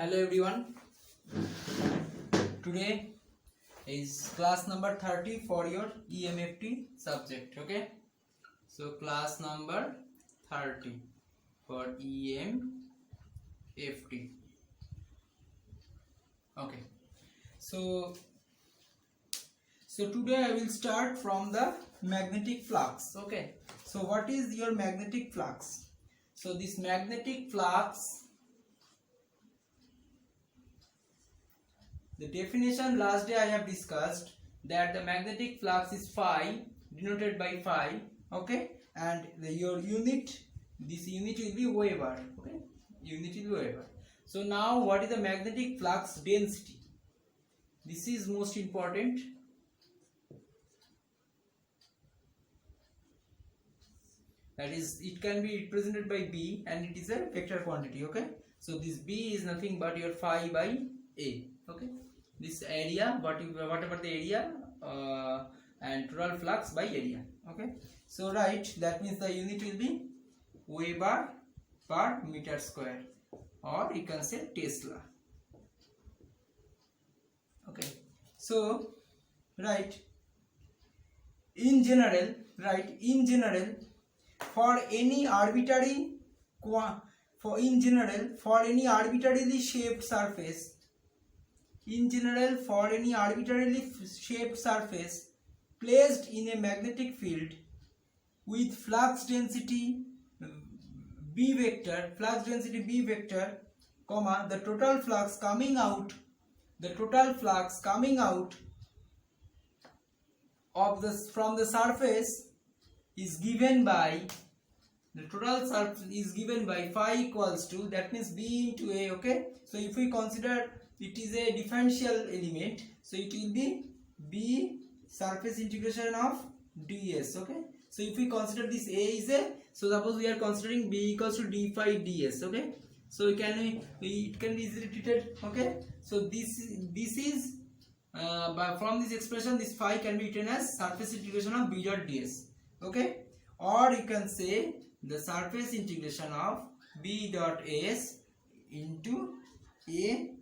Hello everyone. Today is class number 30 for your EMFT subject. Okay, so class number 30 for EMFT. Okay, so today I will start from the magnetic flux. Okay, so what is your magnetic flux? So this magnetic flux, the definition last day I have discussed that the magnetic flux is phi, denoted by phi. Okay, and your unit, this unit will be Weber. Okay, unit will be Weber. So now what is the magnetic flux density? This is most important. That is, it can be represented by B and it is a vector quantity. Okay, so this B is nothing but your phi by A. Okay, this area, whatever the area and total flux by area. Okay, so right, that means the unit will be Weber per meter square, or you can say Tesla. Okay, so right, in general, for any arbitrarily shaped surface, placed in a magnetic field with flux density B vector, comma, the total flux coming out of from the surface is given by, the total surface is given by phi equals to, that means B into A. Okay, so if we consider it is a differential element, so it will be B surface integration of ds. Okay, so if we consider this A is a, so suppose we are considering B equals to d phi ds. Okay, so it can be easily treated. Okay, so this is from this expression, this phi can be written as surface integration of B dot ds. Okay, or you can say the surface integration of B dot s into A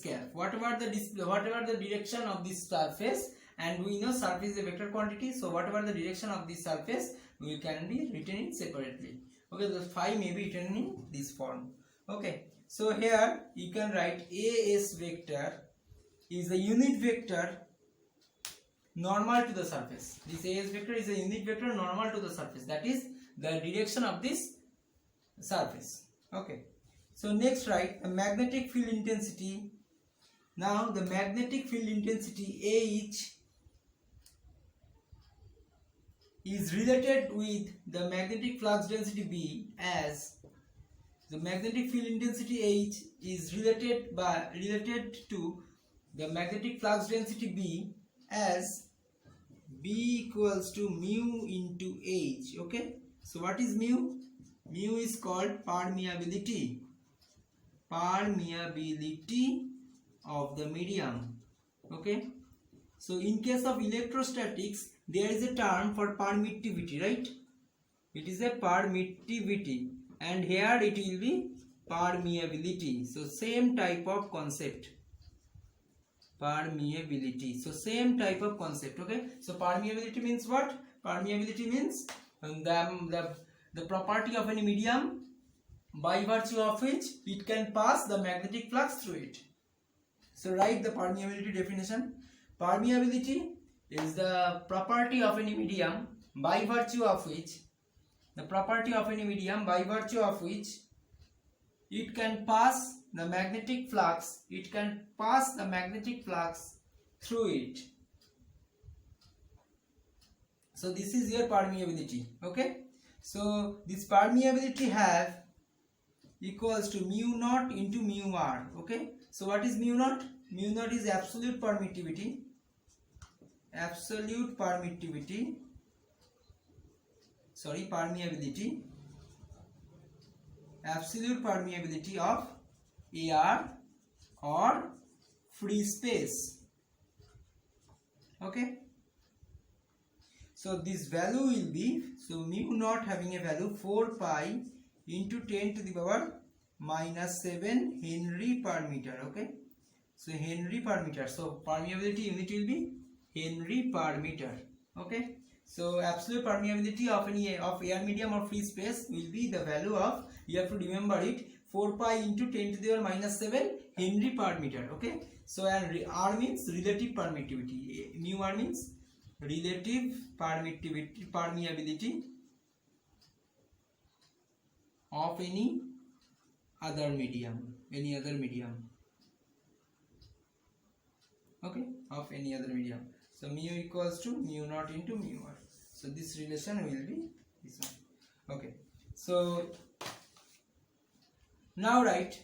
cap, whatever the direction of this surface, and we know surface is a vector quantity, so whatever the direction of this surface, we can be written it separately. Okay, the phi may be written in this form. Okay, so here you can write AS vector is a unit vector normal to the surface. This AS vector is a unit vector normal to the surface, that is the direction of this surface. Okay, so next write the magnetic field intensity. Now the magnetic field intensity H is related with the magnetic flux density B, as the magnetic field intensity H is related to the magnetic flux density B as B equals to mu into H. Okay, so what is mu? Mu is called permeability of the medium. Okay, so in case of electrostatics, there is a term for permittivity, right? It is a permittivity, and here it will be permeability. So same type of concept, permeability. So same type of concept. Okay, so permeability means what? Permeability means the property of any medium by virtue of which it can pass the magnetic flux through it. So write the permeability definition. Permeability is the property of any medium by virtue of which it can pass the magnetic flux, through it. So this is your permeability. Okay, so this permeability have equals to mu naught into mu r. Okay, so what is mu naught? Mu naught is absolute permittivity of air or free space. Okay, so this value will be, so mu naught having a value 4 pi into 10 to the power minus 7 Henry per meter. Okay, so Henry per meter, so permeability unit will be Henry per meter. Okay, so absolute permeability of any of air medium or free space will be the value of, you have to remember it, 4 pi into 10 to the power minus 7 Henry per meter. Okay, so and R means relative permittivity, mu R means relative permeability of any other medium, okay, of any other medium. So mu equals to mu naught into mu R. So this relation will be this one. Okay, so now write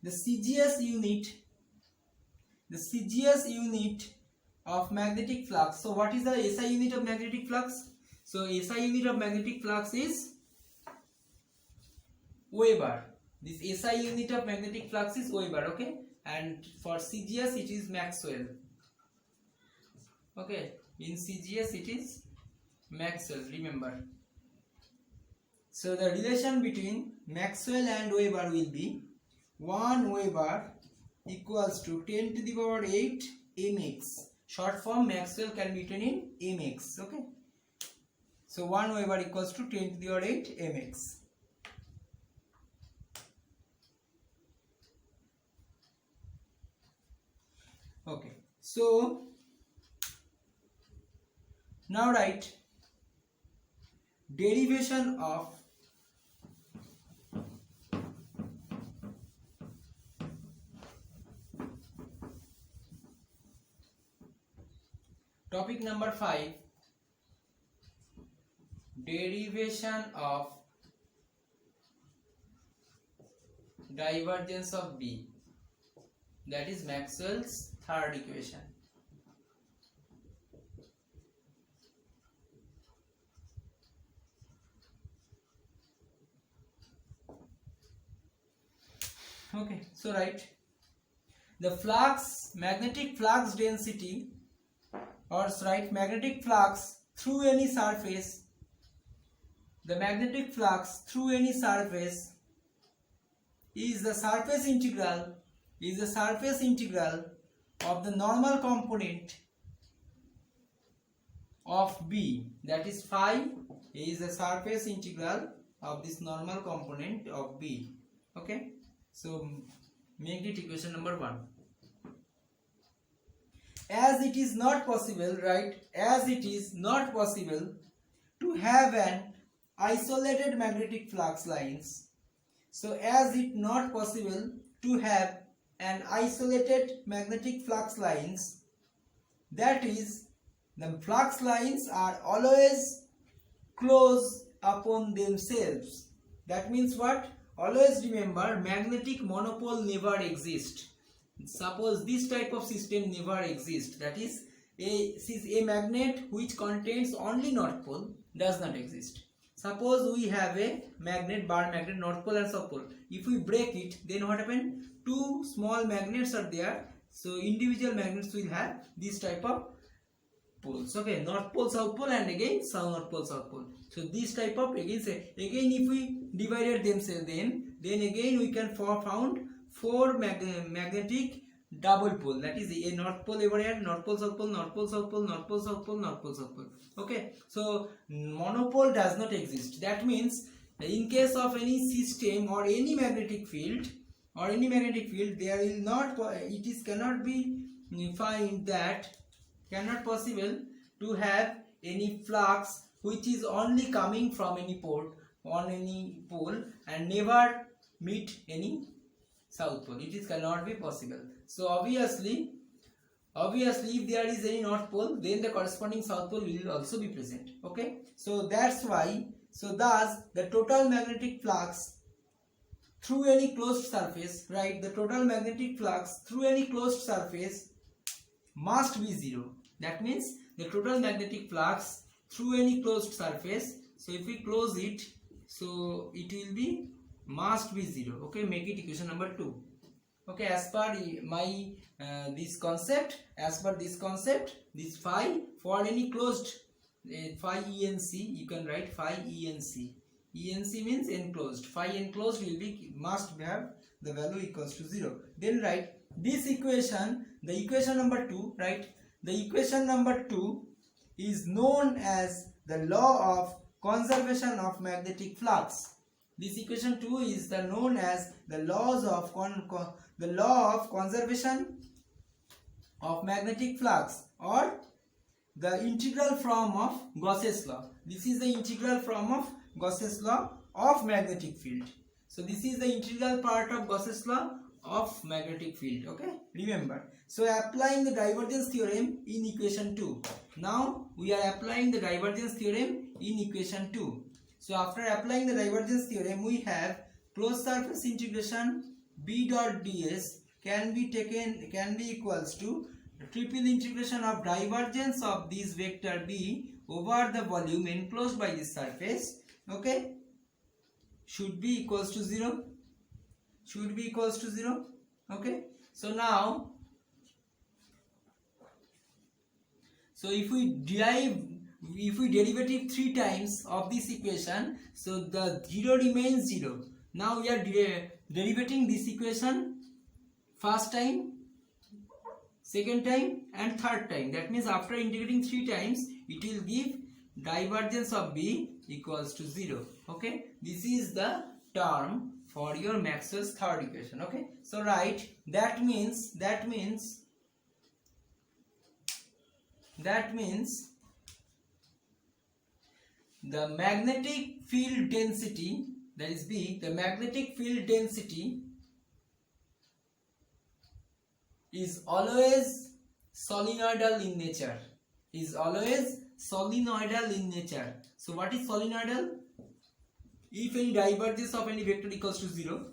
the CGS unit of magnetic flux. So what is the SI unit of magnetic flux? So SI unit of magnetic flux is Weber. This SI unit of magnetic flux is Weber. Okay, and for CGS it is Maxwell. Okay, in CGS it is Maxwell, remember. So the relation between Maxwell and Weber will be 1 Weber equals to 10 to the power 8 mx. Short form Maxwell can be written in mx. Okay, so 1 Weber equals to 10 to the power 8 mx. Okay, so now write derivation of topic number 5, derivation of divergence of B, that is Maxwell's third equation. Okay, so write the flux, magnetic flux density, or write magnetic flux through any surface. The magnetic flux through any surface is the surface integral of the normal component of B, that is phi is the surface integral of this normal component of B. Okay, so make it equation number 1. As it is not possible, right, as it is not possible to have an isolated magnetic flux lines, so as it not possible to have an isolated magnetic flux lines, that is, the flux lines are always close upon themselves. That means what? Always remember, magnetic monopole never exists. Suppose this type of system never exists, that is a magnet which contains only north pole does not exist. Suppose we have a magnet, bar magnet, north pole and south pole. If we break it, then what happens? Two small magnets are there, so individual magnets will have this type of poles. Okay, north pole, south pole, and again north pole, south pole. So this type of, again if we divided them, then again we can found 4 magnetic double pole, that is a north pole over here, north pole, south pole, north pole, south pole, north pole, south pole, north pole, south pole. Okay, so monopole does not exist. That means in case of any system or any magnetic field, there will not, it is cannot be find that, cannot possible to have any flux which is only coming from any port on any pole and never meet any south pole. It is cannot be possible. So obviously if there is any north pole, then the corresponding south pole will also be present. Okay, so that's why, so thus the total magnetic flux through any closed surface, right, the total magnetic flux through any closed surface must be 0. That means the total magnetic flux through any closed surface, so if we close it, so it will be must be 0. Okay, make it equation number 2. Okay, as per my this concept, this phi for any closed phi ENC, you can write phi ENC. ENC means enclosed. Phi enclosed will be must have the value equals to 0. Then write this equation, the equation number 2, right? The equation number 2 is known as the law of conservation of magnetic flux. This equation 2 is known as the laws of the law of conservation of magnetic flux, or the integral form of Gauss's law. This is the integral form of Gauss's law of magnetic field. So this is the integral part of Gauss's law of magnetic field. Okay, remember. So applying the divergence theorem in equation 2. Now we are applying the divergence theorem in equation 2. So after applying the divergence theorem, we have closed surface integration B dot ds can be equals to triple integration of divergence of this vector B over the volume enclosed by this surface. Okay, should be equals to 0. Should be equals to 0. Okay, so now, so if we derivative 3 times of this equation, so the 0 remains 0. Now we are derivating this equation first time, second time and third time. That means after integrating 3 times, it will give divergence of B equals to 0. Okay, this is the term for your Maxwell's third equation. Okay, so write that means the magnetic field density, that is B, the magnetic field density is always solenoidal in nature. Is always solenoidal in nature. So what is solenoidal? If any divergence of any vector equals to 0,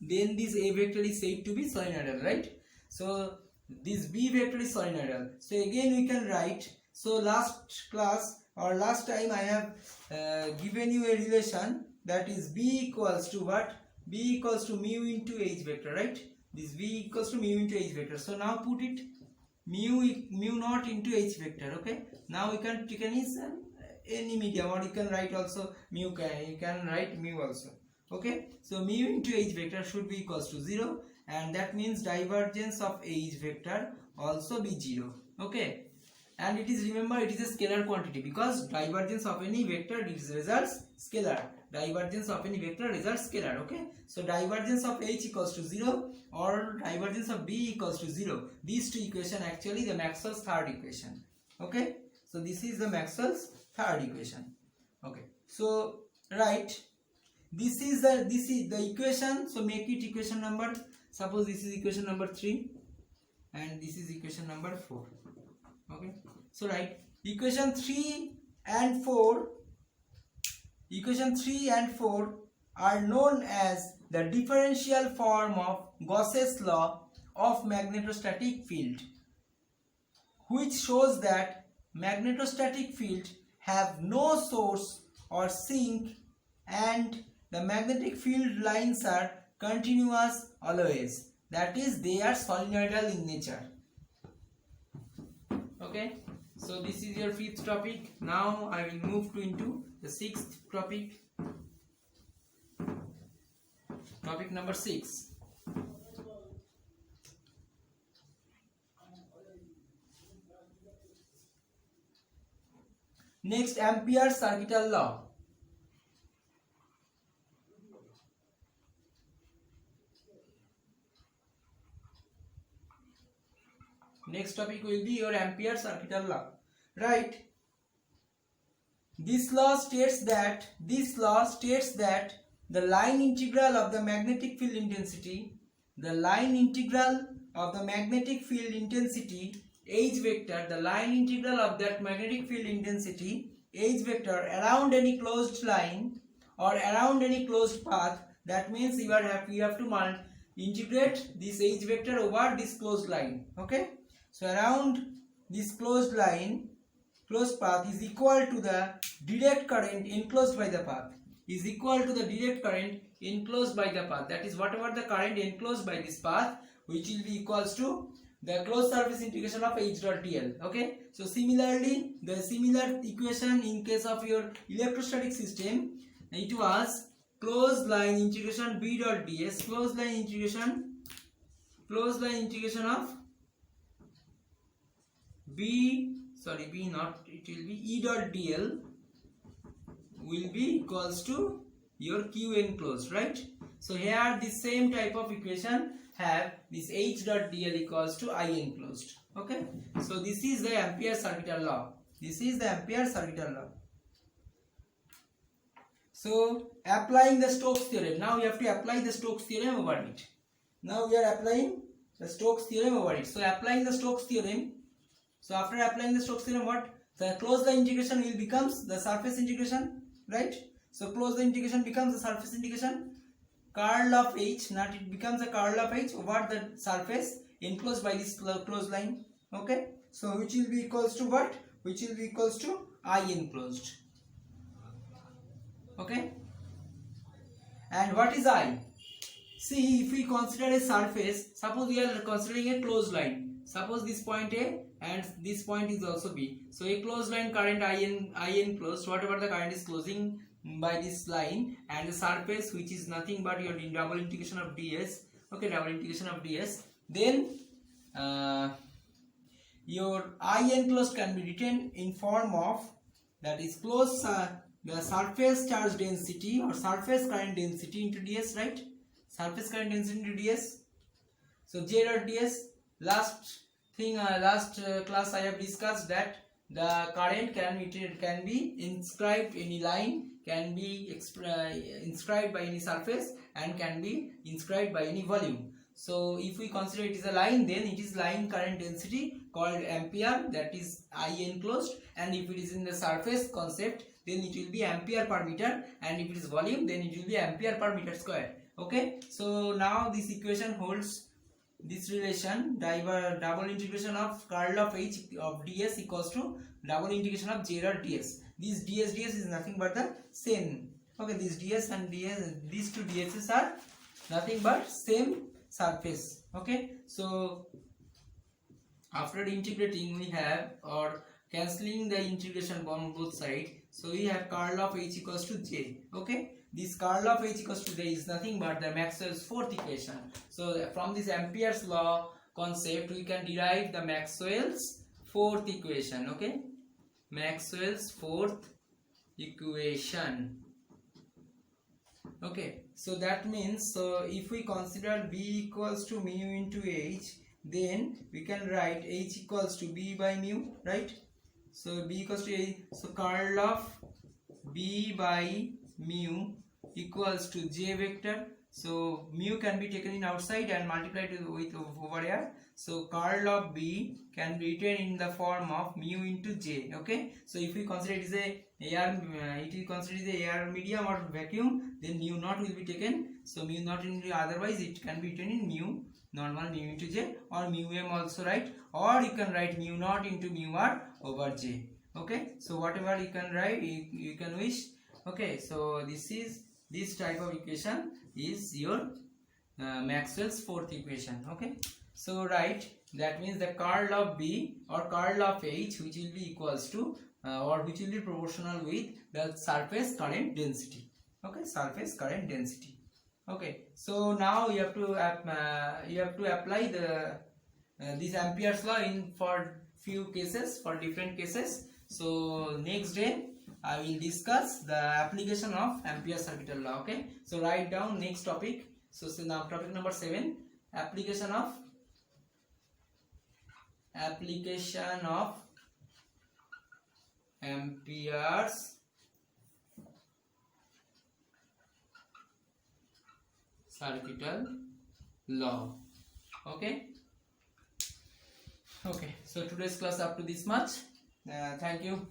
then this A vector is said to be solenoidal, right? So this B vector is solenoidal. So again we can write, so last class or last time I have given you a relation, that is B equals to what? B equals to mu into H vector, right? This V equals to mu into H vector. So now put it mu naught into H vector. Okay, now you can use any medium, or you can write also mu, you can write mu also. Okay, so mu into H vector should be equals to 0, and that means divergence of H vector also be 0. Okay, and it is, remember, it is a scalar quantity, because divergence of any vector results scalar. Divergence of any vector results scalar. Okay, so divergence of H equals to 0 or divergence of B equals to 0. These two equations actually the Maxwell's third equation. Okay, so this is the Maxwell's third equation. Okay, so right, this is the equation. So make it equation number, suppose this is equation number 3 and this is equation number 4. Okay, so right, equation 3 and 4 are known as the differential form of Gauss's law of magnetostatic field, which shows that magnetostatic field have no source or sink and the magnetic field lines are continuous always. That is, they are solenoidal in nature. Okay, so this is your 5th topic. Now I will move into the 6th topic. Topic number 6. Next, Ampere's circuital law. Next topic will be your Ampere's circuital law. Right? This law states that the line integral of the magnetic field intensity, H vector, the line integral of that magnetic field intensity H vector around any closed line or around any closed path. That means you have to integrate this H vector over this closed line. Okay, so around this closed line, closed path is equal to the direct current enclosed by the path. That is, whatever the current enclosed by this path, which will be equals to the closed surface integration of H dot dl. Okay, so similarly, the similar equation in case of your electrostatic system, it was closed line integration b dot ds, closed line integration of b, sorry, b not, it will be e dot dl will be equals to your q enclosed, right? So here the same type of equation have this h dot dl equals to I enclosed. Okay, so this is the Ampere circuital law. This is the Ampere circuital law. So applying the Stokes theorem, now you have to apply the Stokes theorem over it. Now we are applying the Stokes theorem over it. So applying the Stokes theorem, so after applying the Stokes theorem, what? The closed line integration will becomes the surface integration, right? So closed line integration becomes the surface integration. Curl of h, not it becomes a curl of h over the surface enclosed by this closed line. Okay, so which will be equals to what? Which will be equals to I enclosed. Okay, and what is I? See, if we consider a surface, suppose we are considering a closed line. Suppose this point A and this point is also B. So a closed line current I enclosed, whatever the current is closing by this line, and the surface which is nothing but your double integration of ds. Okay, double integration of ds. Then your I enclosed can be written in form of, that is close the surface charge density or surface current density into ds, right? Surface current density into ds. So j dot ds. Last class I have discussed that the current can be inscribed any line, can be inscribed by any surface, and can be inscribed by any volume. So if we consider it is a line, then it is line current density called ampere, that is I enclosed, and if it is in the surface concept, then it will be ampere per meter, and if it is volume, then it will be ampere per meter square. Okay, so now this equation holds this relation, double integration of curl of h of ds equals to double integration of j dot ds. This ds is nothing but the same. Okay, this ds and ds, these two ds's are nothing but same surface. Okay, so after integrating we have, or cancelling the integration on both sides, so we have curl of h equals to j. Okay, this curl of h equals to j is nothing but the Maxwell's fourth equation. So from this Ampere's law concept we can derive the Maxwell's fourth equation. Okay, Maxwell's fourth equation. Okay, so that means, so if we consider b equals to mu into h, then we can write h equals to b by mu, right? So b equals to a, so curl of b by mu equals to j vector. So mu can be taken in outside and multiplied with over here. So curl of b can be written in the form of mu into j. Okay, so if we consider it is a air, it is considered as a air medium or vacuum, then mu naught will be taken. So mu naught into, otherwise it can be written in mu normal mu into j, or mu m also, right? Or you can write mu naught into mu r over j. Okay, so whatever you can write, you can wish. Okay, so this type of equation is your Maxwell's fourth equation. Okay, so right, that means the curl of b or curl of h, which will be equals to or which will be proportional with the surface current density. Okay, surface current density. Okay, so now you have to apply the this Ampere's law in for few cases, for different cases. So next day I will discuss the application of Ampere circuital law. Okay, so write down next topic. So now topic number 7, application of Ampere's circuital law. Okay, so today's class up to this much. Thank you.